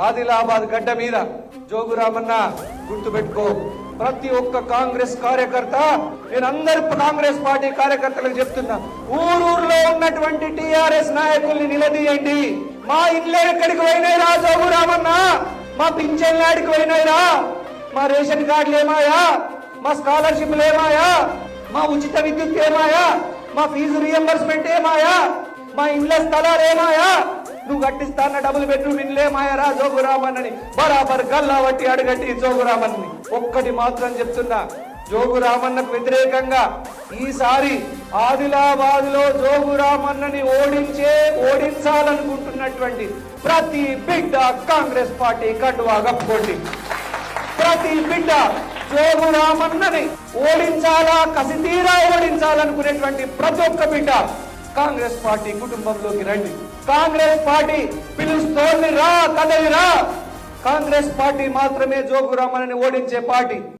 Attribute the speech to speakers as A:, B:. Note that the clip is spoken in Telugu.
A: ఆదిలాబాద్ గడ్డ మీద జోగురామన్న గుర్తుపెట్టుకో, ప్రతి ఒక్క కాంగ్రెస్ కార్యకర్త, నేను అందరు కాంగ్రెస్ పార్టీ కార్యకర్తలకు చెప్తున్నా, ఊరూరులో ఉన్నటువంటి టిఆర్ఎస్ నాయకుల్ని నిలదీయండి. మా ఇళ్ళే ఎక్కడికి పోయినాయిరా జోగురామన్న, మా పింఛన్లు ఆడికి పోయినాయిరా, మా రేషన్ కార్డులు ఏమాయా, మా స్కాలర్షిప్లు ఏమాయా, మా ఉచిత విద్యుత్ ఏమాయా, మా ఫీజు రియంబర్స్మెంట్ ఏమాయా, మా ఇండ్ల స్థలాలు ఏమాయా, నువ్వు కట్టిస్తాన్న డబుల్ బెడ్రూమ్ ఇన్లే మాయరా జోగురామన్నని బరాబర్ గల్లా వట్టి అడగట్టి జోగురామన్ని. ఒక్కటి మాత్రం చెప్తున్నా, జోగురామన్నకు వ్యతిరేకంగా ఈసారి ఆదిలాబాద్ లో జోగురామన్నని ఓడించాలనుకుంటున్నటువంటి ప్రతి బిడ్డ కాంగ్రెస్ పార్టీ కండువా కప్పుకోండి. ప్రతి బిడ్డ జోగురామన్నని ఓడించాలా, కసితీరా ఓడించాలనుకునేటువంటి ప్రతి ఒక్క బిడ్డ కాంగ్రెస్ పార్టీ కుటుంబంలోకి రండి. కాంగ్రెస్ పార్టీ పిలుస్తోంది రా, కదలిరా. కాంగ్రెస్ పార్టీ మాత్రమే జోగురామన్నని ఓడించే పార్టీ.